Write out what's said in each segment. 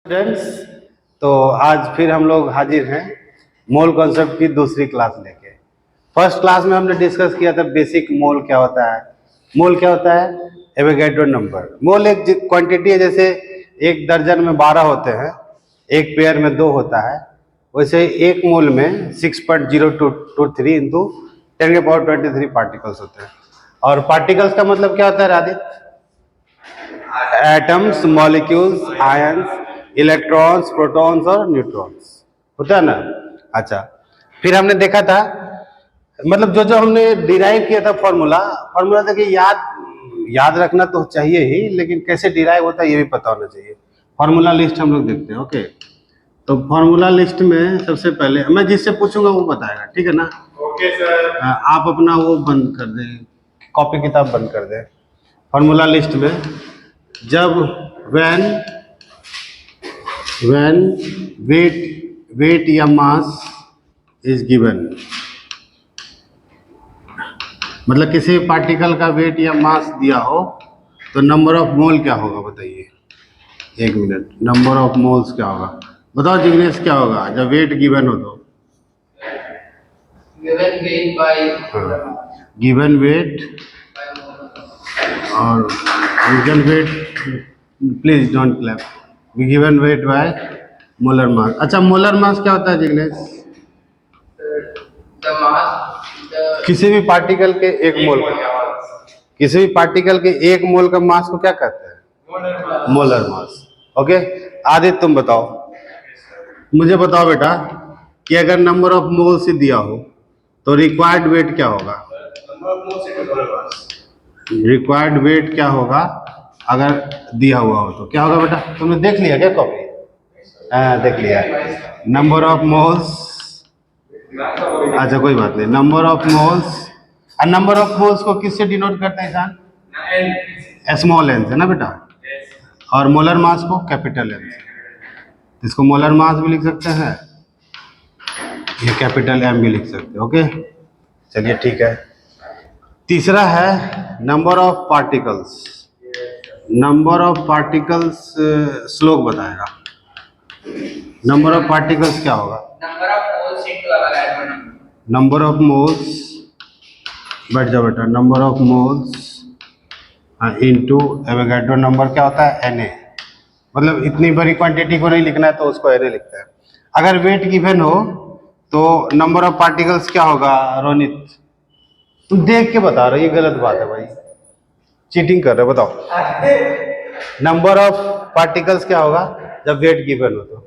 Students, तो आज फिर हम लोग हाजिर हैं मोल कॉन्सेप्ट की दूसरी क्लास लेके। फर्स्ट क्लास में हमने डिस्कस किया था बेसिक मोल क्या होता है। मोल क्या होता है? Avogadro number. मोल एक क्वांटिटी है, जैसे एक दर्जन में 12 होते हैं, एक पेयर में 2 होता है, वैसे एक मोल में 6.0223 इंटू 10⁻23 पार्टिकल्स होते हैं। और पार्टिकल्स का मतलब क्या होता है Radhika? Atoms, molecules, ions, electrons, protons और न्यूट्रॉन्स होता है ना। अच्छा, फिर हमने देखा था, मतलब जो जो हमने डिराइव किया था फॉर्मूला देखिए, याद रखना तो चाहिए ही, लेकिन कैसे डिराइव होता है ये भी पता होना चाहिए। फॉर्मूला लिस्ट हम लोग देखते हैं। ओके, तो फॉर्मूला लिस्ट में सबसे पहले मैं जिससे पूछूंगा वो बताएगा, ठीक है ना? Okay sir. आप अपना वो बंद कर दें, कॉपी किताब बंद कर दें। फॉर्मूला लिस्ट में जब when weight या मास इज गिवन, मतलब किसी पार्टिकल का वेट या मास दिया हो तो नंबर ऑफ मोल क्या होगा बताइए। एक मिनट, नंबर ऑफ मोल्स क्या होगा बताओ जिग्नेश, क्या होगा जब वेट गिवन हो तो? गिवन वेट और given weight, please don't clap, given weight by molar मास। अच्छा, मोलर मास क्या होता है जिग्नेश? किसी भी पार्टिकल के एक मोल का, किसी भी पार्टिकल के एक मोल का मास को क्या कहते हैं? Molar mass. ओके, आदित्य तुम बताओ, मुझे बताओ बेटा कि अगर नंबर ऑफ मोल्स ही दिया हो तो रिक्वायर्ड वेट क्या होगा? रिक्वायर्ड वेट क्या होगा अगर दिया हुआ हो तो क्या होगा बेटा? तुमने देख लिया क्या कॉपी? हाँ, देख लिया। नंबर ऑफ मोल्स, अच्छा कोई बात नहीं, नंबर ऑफ मोल्स, और नंबर ऑफ मोल्स को किससे डिनोट करते हैं जान? स्मॉल एन से ना बेटा, और मोलर मास को कैपिटल एन से। इसको मोलर मास भी लिख सकते हैं, ये कैपिटल एम भी लिख सकते हैं। ओके, चलिए ठीक है। तीसरा है number of particles. Number of particles श्लोक बताएगा। नंबर ऑफ पार्टिकल्स क्या होगा? नंबर ऑफ मोल्स, बैठ जाओ बेटा, number of moles into Avogadro number क्या होता है? Na। मतलब इतनी बड़ी क्वांटिटी को नहीं लिखना है तो उसको Na लिखता है। अगर वेट गिवन हो तो नंबर ऑफ पार्टिकल्स क्या होगा? रोनित तुम देख के बता रहे हो, ये गलत बात है भाई, चीटिंग कर रहे हो। बताओ नंबर ऑफ पार्टिकल्स क्या होगा जब वेट गिवन हो तो?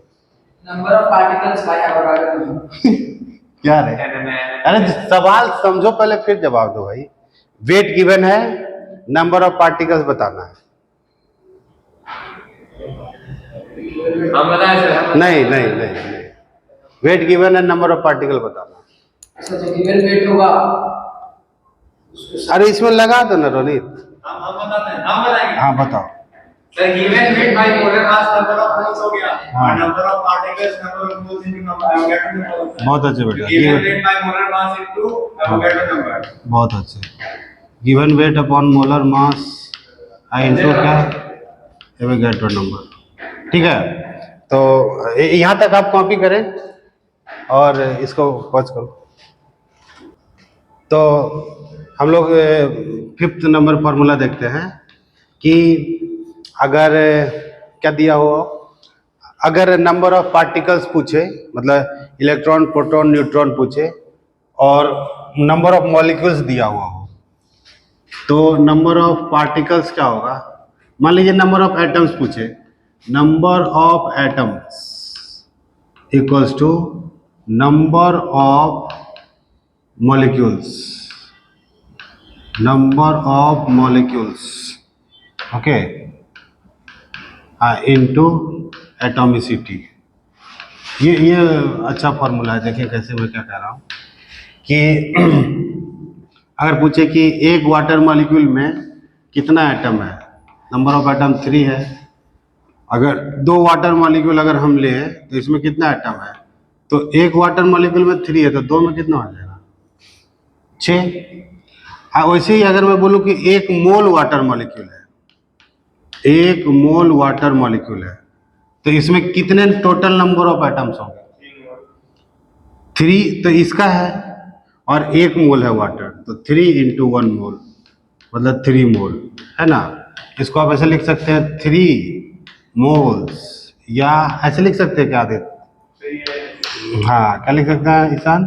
नंबर ऑफ पार्टिकल्स क्या रहे? अरे सवाल समझो पहले फिर जवाब दो भाई। वेट गिवन है, नंबर ऑफ पार्टिकल्स बताना है। हम बताएं सर? नहीं नहीं नहीं नहीं, वेट गिवन है, नंबर ऑफ पार्टिकल बताना। अच्छा, जो गिवन वेट होगा, अरे इसमें लगा दो ना रोनित। हम बताते हैं, हम बताएंगे। हाँ बताओ sir, given weight by molar mass number of moles हो गया, हाँ। और number of particles number of moles into Avogadro number. बहुत अच्छे बेटा, given weight by molar mass into Avogadro number. बहुत अच्छे। Given weight upon molar mass into क्या? Avogadro number. ठीक है, तो यहाँ तक आप कॉपी करें और इसको पॉज करो। तो हम लोग 5th नंबर फार्मूला देखते हैं कि अगर क्या दिया हो, अगर नंबर ऑफ पार्टिकल्स पूछे, मतलब इलेक्ट्रॉन, प्रोटॉन, न्यूट्रॉन पूछे, और नंबर ऑफ मॉलिक्यूल्स दिया हुआ हो, तो नंबर ऑफ पार्टिकल्स क्या होगा? मान लीजिए नंबर ऑफ एटम्स पूछे, number of atoms equals to number of molecules, number of molecules, okay, into atomicity. ये अच्छा फॉर्मूला है। देखिए कैसे मैं क्या कह रहा हूँ कि अगर पूछे कि एक वाटर मॉलिक्यूल में कितना एटम है, नंबर ऑफ एटम 3 है। अगर 2 वाटर मॉलिक्यूल अगर हम ले तो इसमें कितना एटम है? तो एक वाटर मॉलिक्यूल में 3 है तो 2 में कितना हो जाएगा? 6। वैसे ही अगर मैं बोलूँ कि एक मोल वाटर मॉलिक्यूल है, एक मोल वाटर मॉलिक्यूल है, तो इसमें कितने टोटल नंबर ऑफ एटम्स होंगे? 3, तो इसका है, और 1 मोल है वाटर, तो 3 × 1 मोल मतलब 3 मोल, है ना। इसको आप ऐसे लिख सकते हैं 3 मोल्स, या ऐसे लिख सकते हैं क्या आदित्य? हाँ, क्या लिख सकते हैं ईशान?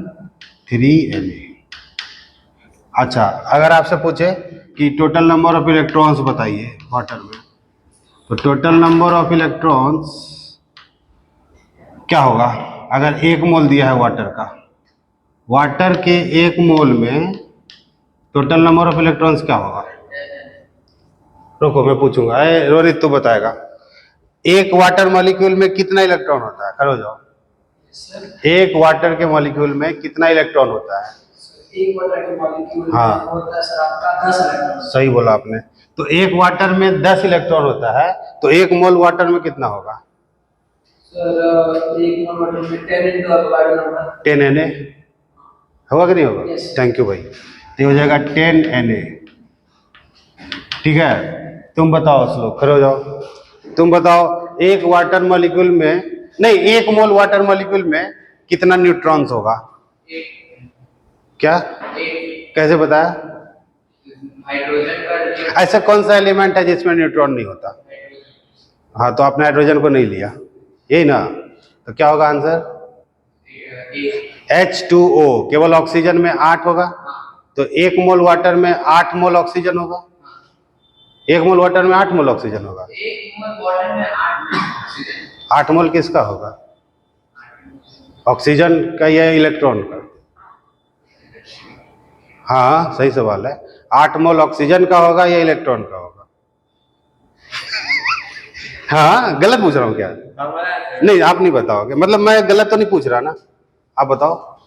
3Na। अच्छा, अगर आपसे पूछे कि टोटल नंबर ऑफ इलेक्ट्रॉन्स बताइए वाटर में, तो टोटल नंबर ऑफ इलेक्ट्रॉन्स क्या होगा? अगर 1 मोल दिया है वाटर का, वाटर के 1 मोल में टोटल नंबर ऑफ इलेक्ट्रॉन्स क्या होगा? रुको मैं पूछूंगा, रोहित तो बताएगा। एक वाटर मॉलिक्यूल में कितना इलेक्ट्रॉन होता है? खड़े हो जाओ। एक वाटर के मॉलिक्यूल में कितना इलेक्ट्रॉन होता है? एक वाटर के मॉलिक्यूल हाँ। में होता है सर आपका 10 इलेक्ट्रॉन। सही बोला आपने। तो एक वाटर में 10 इलेक्ट्रॉन होता है, तो 1 मोल वाटर में कितना होगा? सर एक मोल वाटर में 10 into अगला नंबर 10Na होगा कि नहीं होगा? Yes. थैंक यू भाई। तो ये हो जाएगा 10Na। ठीक है, तुम बताओ श्लोक, खड़े हो जाओ। तुम बताओ एक वाटर मॉलिक्यूल में, नहीं, 1 मोल वाटर मॉलिक्यूल में कितना न्यूट्रॉन्स होगा? क्या? कैसे बताया? हाइड्रोजन का ऐसा कौन सा एलिमेंट है जिसमें न्यूट्रॉन नहीं होता? हाँ, तो आपने हाइड्रोजन को नहीं लिया, यही ना। तो क्या होगा आंसर? H2O। केवल ऑक्सीजन में 8 होगा, तो 1 मोल वाटर में 8 मोल ऑक्सीजन होगा। 1 मोल वाटर में 8 मोल ऑक्सीजन होगा। 1 मोल वाटर में 8 ऑक्सीजन। 8 मोल किसका होगा? ऑक्सीजन का या इलेक्ट्रॉन का? हाँ, सही सवाल है। 8 मोल ऑक्सीजन का होगा या इलेक्ट्रॉन का होगा? हाँ, गलत पूछ रहा हूँ क्या? नहीं, आप नहीं बताओगे, मतलब मैं गलत तो नहीं पूछ रहा ना, आप बताओ।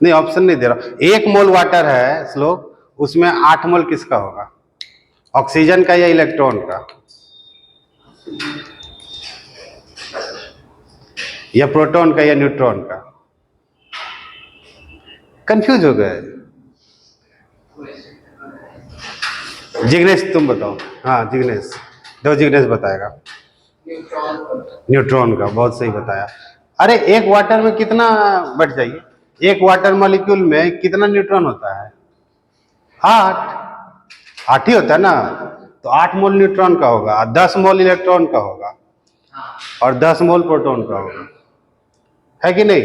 नहीं, ऑप्शन नहीं दे रहा। 1 मोल वाटर है श्लोक, उसमें 8 मोल किसका होगा? ऑक्सीजन का या इलेक्ट्रॉन का? या प्रोटॉन का या न्यूट्रॉन का? कंफ्यूज हो गए। जिग्नेश तुम बताओ। हाँ जिग्नेश, दो जिग्नेश बताएगा। न्यूट्रॉन का, बहुत सही बताया। अरे एक वाटर में कितना, बैठ जाइए, एक वाटर मॉलिक्यूल में कितना न्यूट्रॉन होता है? 8 ही होता है ना। तो 8 मोल न्यूट्रॉन का होगा, 10 मोल इलेक्ट्रॉन का होगा, और 10 मोल प्रोटॉन का होगा, है कि नहीं?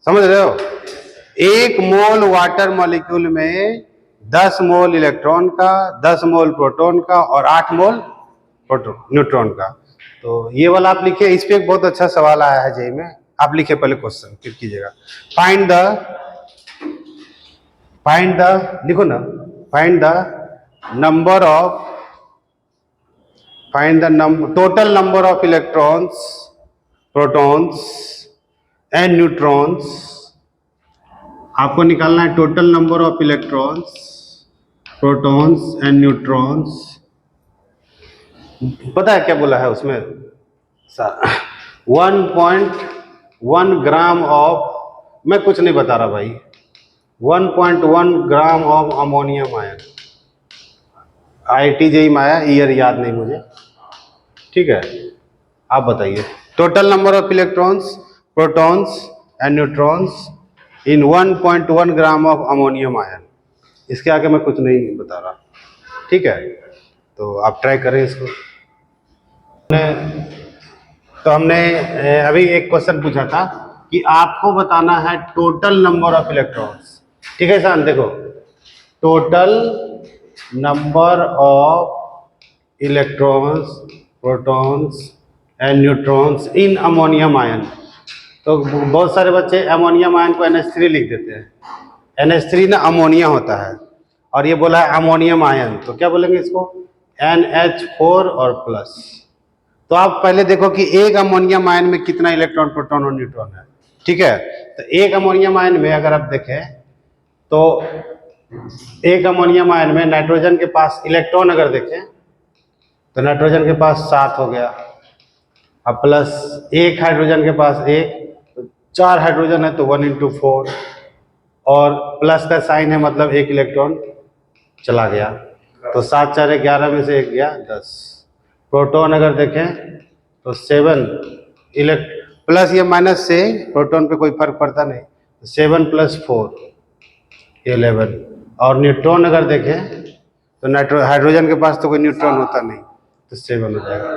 समझ रहे हो? 1 मोल वाटर मॉलिक्यूल में 10 मोल इलेक्ट्रॉन का, 10 मोल प्रोटॉन का, और 8 मोल न्यूट्रॉन का। तो ये वाला आप लिखिए, इस पे एक बहुत अच्छा सवाल आया है जेई में, आप लिखिए पहले क्वेश्चन, फिर कीजिएगा। फाइंड द लिखो ना, find the total number of electrons, protons and neutrons. आपको निकालना है total number of electrons, protons and neutrons. पता है क्या बोला है उसमें? 1.1 ग्राम ऑफ, मैं कुछ नहीं बता रहा भाई, 1.1 gram of ammonium ion. IIT JEE में आया, ईयर याद नहीं मुझे, ठीक है। आप बताइए total number of electrons, protons and neutrons in 1.1 gram of ammonium ion. इसके आगे मैं कुछ नहीं बता रहा, ठीक है। तो आप ट्राई करें इसको। तो हमने अभी एक क्वेश्चन पूछा था कि आपको बताना है टोटल नंबर ऑफ इलेक्ट्रॉन्स, ठीक है सान, देखो total number of electrons, protons and neutrons in ammonium ion. तो बहुत सारे बच्चे अमोनियम आयन को NH3 लिख देते हैं। NH3 ना अमोनिया होता है, और ये बोला है अमोनियम आयन, तो क्या बोलेंगे इसको? NH4 और प्लस। तो आप पहले देखो कि एक अमोनियम आयन में कितना इलेक्ट्रॉन, प्रोटॉन और न्यूट्रॉन है, ठीक है। तो एक अमोनियम आयन में अगर आप देखें तो एक अमोनियम आयन में नाइट्रोजन के पास इलेक्ट्रॉन अगर देखें तो नाइट्रोजन के पास 7 हो गया, अब प्लस एक हाइड्रोजन के पास 1, तो 4 हाइड्रोजन है तो 1 × 4, और प्लस का साइन है मतलब एक इलेक्ट्रॉन चला गया, तो 7 × 4 = 11 में से 1 गया 10। प्रोटॉन अगर देखें तो 7 इलेक्ट प्लस ये माइनस से प्रोटॉन पे कोई फर्क पड़ता नहीं, 7 + 4 11। और न्यूट्रॉन अगर देखें तो हाइड्रोजन के पास तो कोई न्यूट्रॉन होता नहीं, तो 7 हो जाएगा।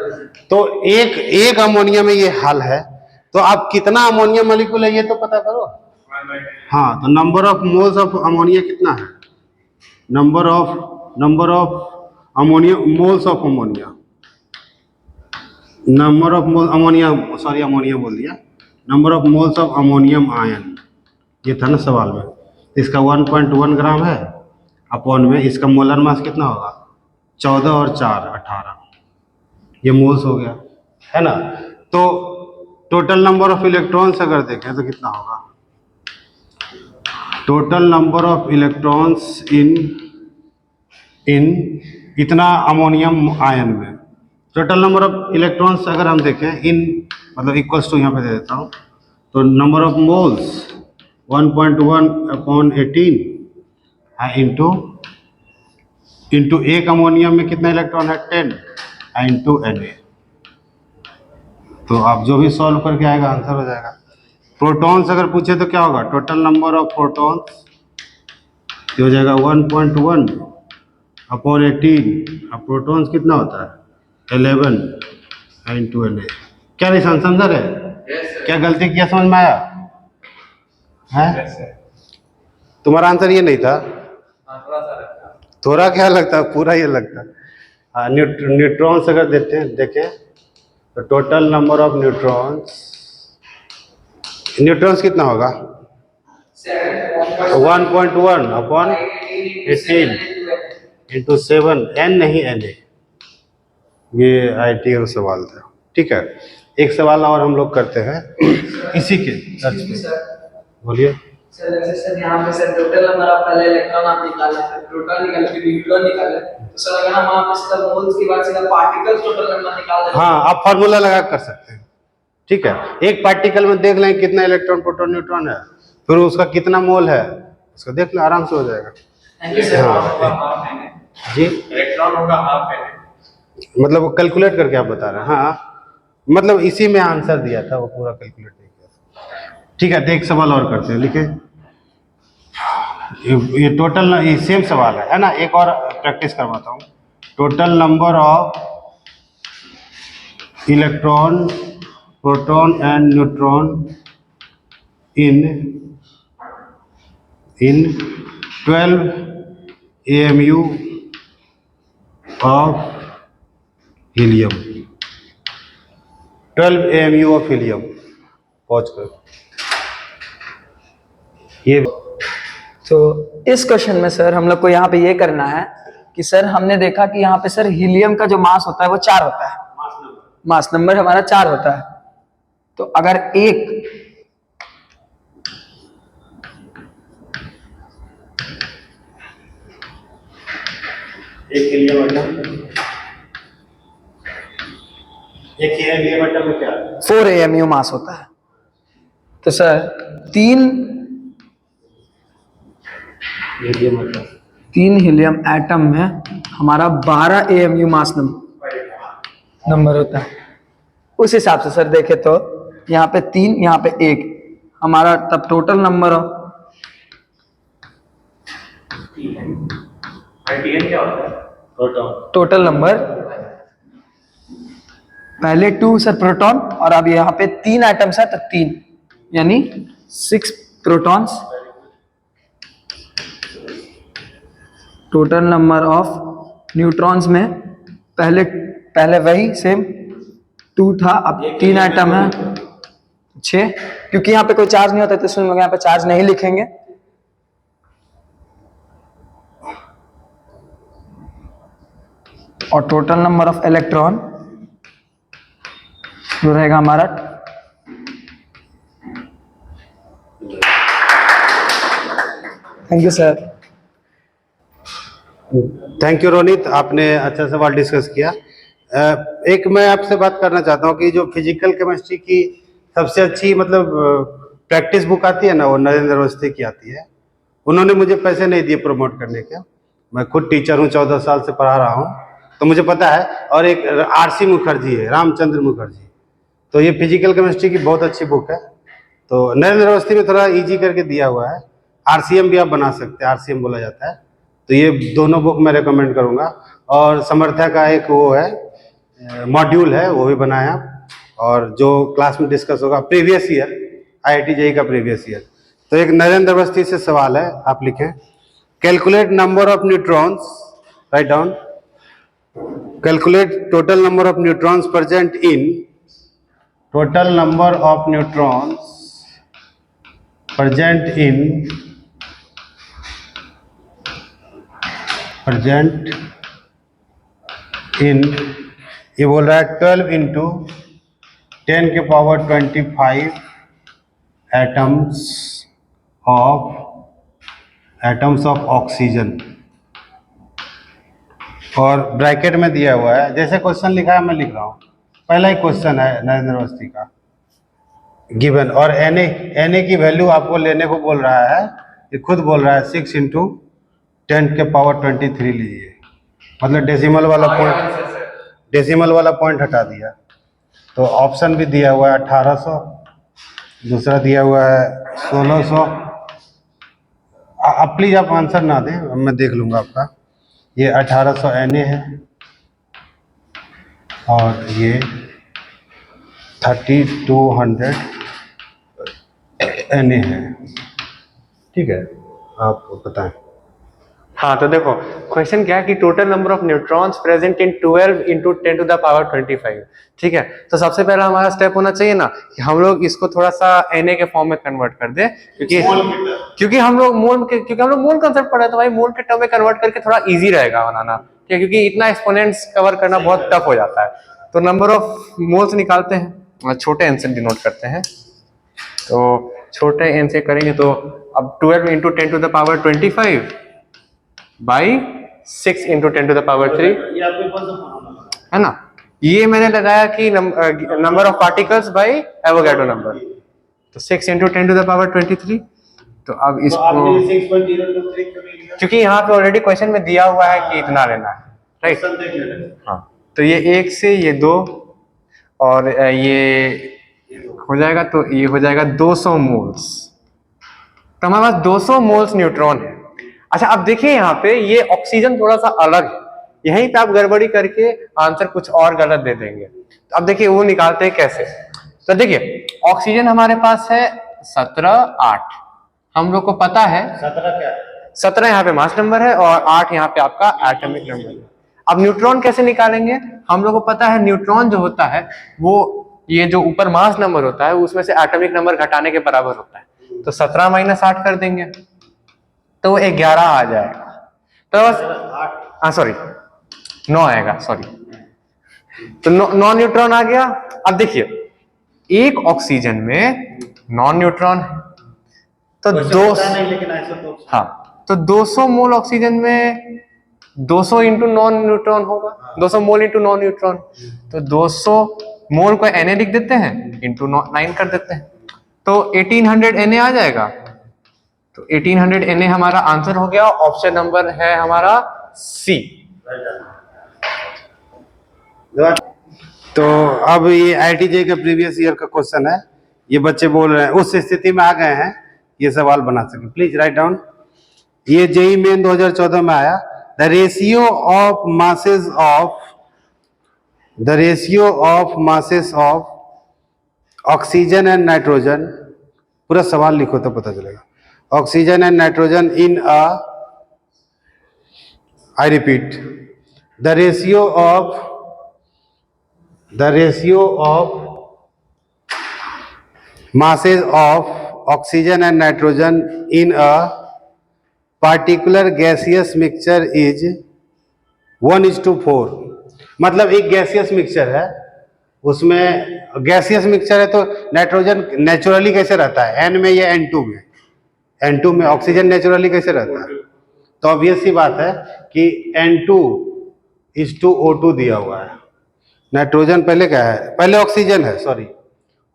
तो एक अमोनिया में ये हाल है, तो आप कितना अमोनिया मॉलिक्यूल है ये तो पता करो। हाँ, तो number of moles of ammonia कितना है, number of ammonia moles of ammonia, number of mole ammonia, sorry ammonia बोल दिया, number of moles of ammonium ion, ये था ना सवाल में। इसका 1.1 ग्राम है, अपॉन में इसका मोलर मास कितना होगा, 14 और 4 18, ये मोल्स हो गया, है ना। तो टोटल नंबर ऑफ इलेक्ट्रॉन्स अगर देखें तो कितना होगा, total number of electrons in इतना अमोनियम आयन में, टोटल नंबर ऑफ इलेक्ट्रॉन्स अगर हम देखें इन मतलब इक्वल्स टू यहाँ पे दे देता हूँ, तो नंबर ऑफ मोल्स 1.1/18 इंटू एक अमोनियम में कितना इलेक्ट्रॉन है 10 इंटू Na। तो आप जो भी सॉल्व करके आएगा आंसर हो जाएगा। प्रोटॉन्स अगर पूछे तो क्या होगा, टोटल नंबर ऑफ प्रोटॉन्स ये हो जाएगा 1.1/18। अब प्रोटॉन्स कितना होता है 11 इंटू Na। क्या निशान समझ रहे, क्या गलती किया समझ में आया है? तुम्हारा आंसर ये नहीं था, थोड़ा क्या लगता, पूरा ये लगता। हाँ, न्यूट्रॉन्स अगर देखें तो टोटल नंबर ऑफ न्यूट्रॉन्स कितना होगा 1.1/18 इंटू 7, n नहीं Na। ये IIT का सवाल था, ठीक है। एक सवाल और हम लोग करते हैं इसी के टच पे, बोलिए सर। जैसे सर यहाँ पे सर टोटल नंबर ऑफ पहले इलेक्ट्रॉन आप निकाले, फिर प्रोटॉन निकाले, फिर न्यूट्रॉन निकाले, तो सर अगर हम वहाँ पे सीधा मोल्स के बाद सीधा पार्टिकल्स टोटल नंबर निकाल दें, हाँ आप फार्मूला लगा कर सकते हैं, ठीक है। एक पार्टिकल में देख लें कितना इलेक्ट्रॉन प्रोटॉन न्यूट्रॉन है, फिर उसका कितना मोल है उसको देख लें, आराम से हो जाएगा। Thank you sir. हाँ जी, इलेक्ट्रॉन होगा हाफ है, मतलब वो कैलकुलेट करके आप बता रहे हैं। हाँ मतलब इसी में आंसर दिया था, वो पूरा कैलकुलेट नहीं किया, ठीक है। तो एक सवाल और करते हैं, लिखे ये टोटल ये सेम सवाल है ना, एक और प्रैक्टिस करवाता हूँ। Total number of electron proton and neutron in 12 AMU of helium, 12 AMU of helium. पहुँच कर ये तो इस क्वेश्चन में सर हम लोग को यहाँ पे ये करना है कि सर हमने देखा कि यहाँ पे सर हीलियम का जो मास होता है वो 4 होता है, मास नंबर हमारा 4 होता है। तो अगर एक हीलियम एटम में क्या है 4 AMU मास होता है, तो सर 3 हीलियम एटम में हमारा 12 AMU मास नंबर होता है। उस हिसाब से सर देखे तो यहाँ पे 3, यहाँ पे 1, हमारा तब टोटल नंबर ऑफ क्या होता है टोटल नंबर पहले 2 सर प्रोटॉन, और अब यहाँ पे 3 एटम्स है तो 3 यानी 6 protons. Total number of neutrons में पहले वही सेम 2 था, अब 3 आइटम है 6, क्योंकि यहाँ पे कोई चार्ज नहीं होता तो इसमें यहाँ पे चार्ज नहीं लिखेंगे। और टोटल नंबर ऑफ इलेक्ट्रॉन जो रहेगा हमारा thank you sir. Thank you Ronit, आपने अच्छा सवाल डिस्कस किया। एक मैं आपसे बात करना चाहता हूँ कि जो फिजिकल केमिस्ट्री की सबसे अच्छी मतलब प्रैक्टिस बुक आती है ना, वो नरेंद्र अवस्थी की आती है। उन्होंने मुझे पैसे नहीं दिए प्रमोट करने के, मैं खुद टीचर हूँ, 14 साल से पढ़ा रहा हूँ, तो मुझे पता है। और एक RC मुखर्जी है, रामचंद्र मुखर्जी, तो ये फिजिकल केमिस्ट्री की बहुत अच्छी बुक है। तो नरेंद्र अवस्थी में थोड़ा इजी करके दिया हुआ है। आरसीएम भी आप बना सकते हैं, आरसीएम बोला जाता है। तो ये दोनों बुक मैं रेकमेंड करूँगा। और समर्थ्या का एक वो है मॉड्यूल है, वो भी बनाए आप, और जो क्लास में डिस्कस होगा प्रीवियस ईयर, IIT JEE का प्रीवियस ईयर। तो एक नरेंद्र अवस्थी से सवाल है, आप लिखें, calculate number of neutrons, write down, calculate total number of neutrons present in, total number of neutrons present in ये बोल रहा है 12 इंटू 10 के पावर 25 एटम्स ऑफ ऑक्सीजन, और ब्रैकेट में दिया हुआ है, जैसे क्वेश्चन लिखा है मैं लिख रहा हूँ, पहला ही क्वेश्चन है नरेंद्र अवस्थी का गिवन, और Na की वैल्यू आपको लेने को बोल रहा है, ये खुद बोल रहा है 6 इंटू 10 के पावर 23 लीजिए, मतलब डेसिमल वाला पॉइंट हटा दिया। तो ऑप्शन भी दिया हुआ है 1800, दूसरा दिया हुआ है 1600। अब प्लीज आप आंसर ना दें, मैं देख लूँगा आपका। ये 1800 Na है और ये 3200 Na है, ठीक है, आप बताएं। हाँ, तो देखो क्वेश्चन क्या है कि total number of neutrons present in 12 into 10 to the power 25। ठीक है, तो सबसे पहला हमारा स्टेप होना चाहिए ना कि हम लोग इसको थोड़ा सा Na के फॉर्म में कन्वर्ट कर दे, क्योंकि हम लोग मोल कंसेप्ट पढ़ा है, तो भाई मोल के टर्म में कन्वर्ट करके थोड़ा इजी रहेगा बनाना, ठीक है, क्योंकि इतना एक्सपोनेंट्स कवर करना बहुत टफ हो जाता है। तो नंबर ऑफ मोल्स निकालते हैं, छोटे एन से डिनोट करते हैं, तो छोटे एन से करेंगे तो अब 12 into 10 to the power 25 by 6 into 10 to the power 3, है ना। ये मैंने लगाया कि number of particles by Avogadro number, तो 6 इंटू 10 टू द पावर 23। तो अब इसको क्योंकि यहाँ पे ऑलरेडी क्वेश्चन में दिया हुआ है कि इतना लेना है, राइट। हाँ, तो ये 1 से ये 2 और ये हो जाएगा, तो ये हो जाएगा 200 मोल्स। तो हमारे पास 200 मोल्स न्यूट्रॉन है। अच्छा, अब देखिए यहाँ पे ये ऑक्सीजन थोड़ा सा अलग है, यहीं पे आप गड़बड़ी करके आंसर कुछ और गलत दे देंगे। तो अब देखिए वो निकालते हैं कैसे। तो देखिए ऑक्सीजन हमारे पास है 17, 8, हम लोग को पता है 17 क्या है, 17 यहाँ पे मास नंबर है और 8 यहाँ पे आपका एटॉमिक नंबर है। अब न्यूट्रॉन कैसे निकालेंगे, हम लोग को पता है न्यूट्रॉन जो होता है वो ये जो ऊपर मास नंबर होता है उसमें से एटॉमिक नंबर घटाने के बराबर होता है। तो 17 माइनस 8 कर देंगे तो 11 आ जाएगा। तो बस हाँ सॉरी 9 आएगा, सॉरी। तो 9 न्यूट्रॉन आ गया। अब देखिए एक ऑक्सीजन में 9 न्यूट्रॉन है, तो हाँ, तो 200 मोल ऑक्सीजन में 200 इंटू 9 न्यूट्रॉन होगा, 200 मोल इंटू 9 न्यूट्रॉन। तो 200 मोल को Na लिख देते हैं, इंटू 9 कर देते हैं, तो 1800 Na आ जाएगा। तो 1800 Na हमारा आंसर हो गया। ऑप्शन नंबर है हमारा सी। तो अब ये IIT JEE का प्रीवियस ईयर का क्वेश्चन है, ये बच्चे बोल रहे हैं उस स्थिति में आ गए हैं ये सवाल बना सके, प्लीज राइट डाउन। ये JEE मेन 2014 में आया। The ratio of masses of oxygen and nitrogen, पूरा सवाल लिखो तो पता चलेगा। Oxygen and nitrogen in a, I repeat, the ratio of masses of oxygen and nitrogen in a particular gaseous mixture is 1:4। मतलब एक गैसियस मिक्सचर है, उसमें गैसियस मिक्सचर है तो नाइट्रोजन नेचुरली कैसे रहता है, N में या N2 में ऑक्सीजन नेचुरली कैसे रहता है। तो ऑब्वियस सी बात है कि N2:O2 दिया हुआ है। नाइट्रोजन पहले क्या है, पहले ऑक्सीजन है, सॉरी,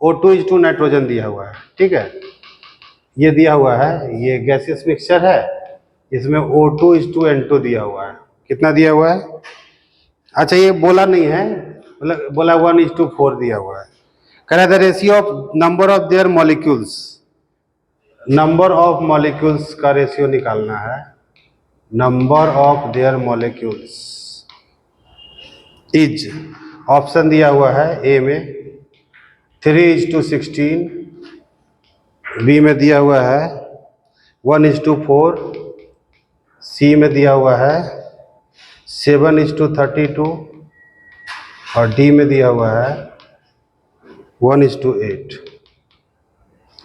O2:2 नाइट्रोजन दिया हुआ है, ठीक है, ये दिया हुआ है, ये गैसियस मिक्सचर है, इसमें O2:2 N2 दिया हुआ है। कितना दिया हुआ है, अच्छा ये बोला नहीं है, मतलब बोला 1:4 दिया हुआ है। कह रहा है the ratio of number of their molecules, number of molecules का रेशियो निकालना है। Number of their molecules is, option दिया हुआ है ए में 3:16, बी में दिया हुआ है 1:4, सी में दिया हुआ है 7:32 और डी में दिया हुआ है 1:8।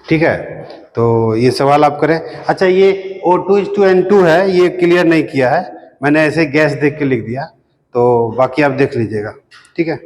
ठीक है, तो ये सवाल आप करें। अच्छा, ये O2:N2 है, ये क्लियर नहीं किया है, मैंने ऐसे गैस देख के लिख दिया, तो बाकी आप देख लीजिएगा। ठीक है।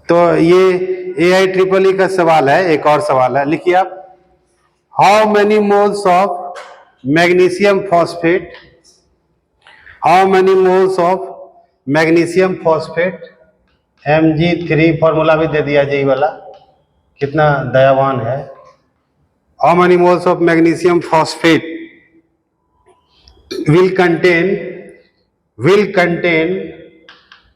तो ये AIEEE का सवाल है, एक और सवाल है, लिखिए आप। How many moles of magnesium phosphate, how many moles of magnesium phosphate, Mg3, formula भी दे दिया जी वाला, कितना दयावान है। How many moles of magnesium phosphate will contain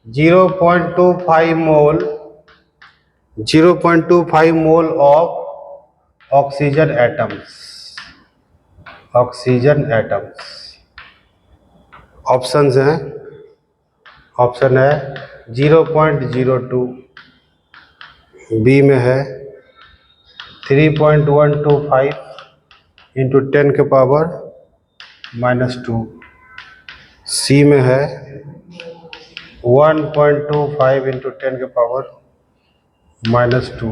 0.25 mole of oxygen atoms, options हैं, ऑप्शन है 0.02, बी में है 3.125 इंटू 10 के पावर -2, सी में है 1.25 इंटू 10 के पावर -2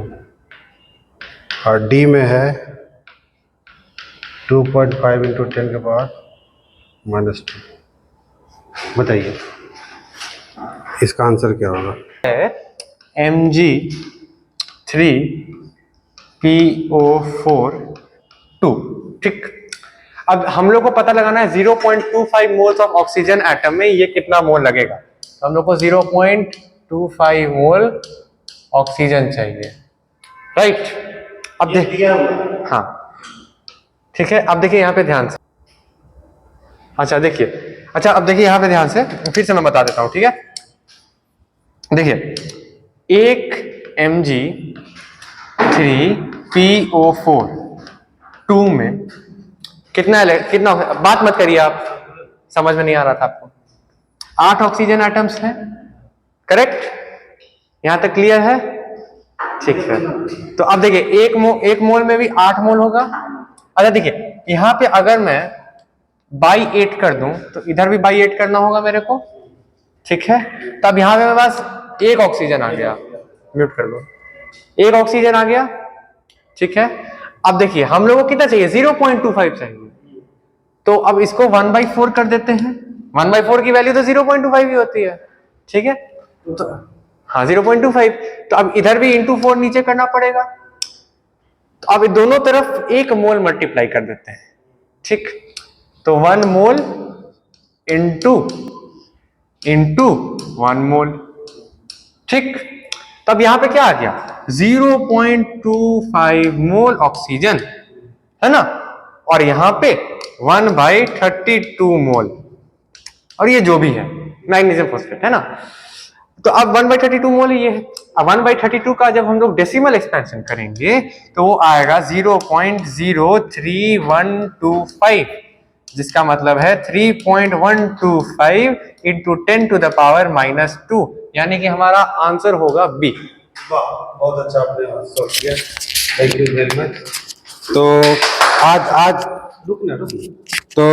और डी में है 2.5 इंटू 10 के पावर -2। बताइए इसका आंसर क्या होगा? Mg3PO4 ठीक। अब हम लोग को पता लगाना है 0.25 मोल्स ऑफ ऑक्सीजन एटम में ये कितना मोल लगेगा। तो हम लोग को 0.25 मोल ऑक्सीजन चाहिए, राइट। अब देखिए, हाँ ठीक है। अब देखिए यहाँ पे ध्यान से, अच्छा देखिए, अच्छा अब देखिए यहाँ पे ध्यान से, फिर से मैं बता देता हूँ, ठीक है। देखिए, एक Mg3PO4 2 में कितना बात मत करिए आप, समझ में नहीं आ रहा था आपको। 8 ऑक्सीजन एटम्स हैं, करेक्ट, यहां तक क्लियर है? ठीक है। तो अब देखिए एक मोल में भी 8 मोल होगा। अच्छा देखिए, यहां पे अगर मैं बाई 8 कर दूं तो इधर भी बाई 8 करना होगा मेरे को, ठीक है। तब यहां पे मेरे पास एक ऑक्सीजन आ गया, म्यूट कर दो, एक ऑक्सीजन आ गया, ठीक है। अब देखिए हम लोगों को कितना चाहिए, 0.25 चाहिए। तो अब इसको 1/4 कर देते हैं, 1/4 की वैल्यू तो 0.25 ही होती है, ठीक है। तो हाँ 0.25, तो अब इधर भी इंटू 4 नीचे करना पड़ेगा। तो अब दोनों तरफ एक मोल मल्टीप्लाई कर देते हैं, ठीक। तो 1 मोल इंटू 1 मोल, ठीक। तब यहां पे क्या आ गया, 0.25 मोल ऑक्सीजन, है ना, और यहां पे 1/32 मोल, और ये जो भी है मैग्नीशियम फॉस्फेट, है ना। तो अब 1/32 मोल ये है। अब 1/32 का जब हम लोग डेसिमल एक्सपेंशन करेंगे तो वो आएगा 0.03125, जिसका मतलब है 3.125 इंटू 10 टू द पावर -2, यानी कि हमारा आंसर होगा बी। वाह, बहुत अच्छा आपने आंसर किया, थैंक यू वेरी मच। तो आज रुक ना, तो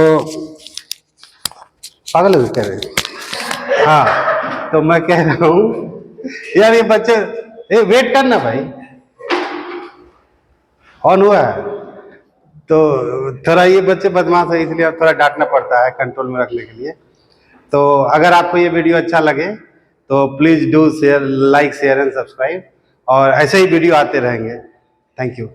पागल हो कह रहे, हाँ तो मैं कह रहा हूँ यार, ये बच्चे वेट करना भाई, ऑन हुआ है। तो थोड़ा ये बच्चे बदमाश है, इसलिए थोड़ा डांटना पड़ता है कंट्रोल में रखने के लिए। तो अगर आपको ये वीडियो अच्छा लगे तो please do share, like share and subscribe, और ऐसे ही वीडियो आते रहेंगे। Thank you.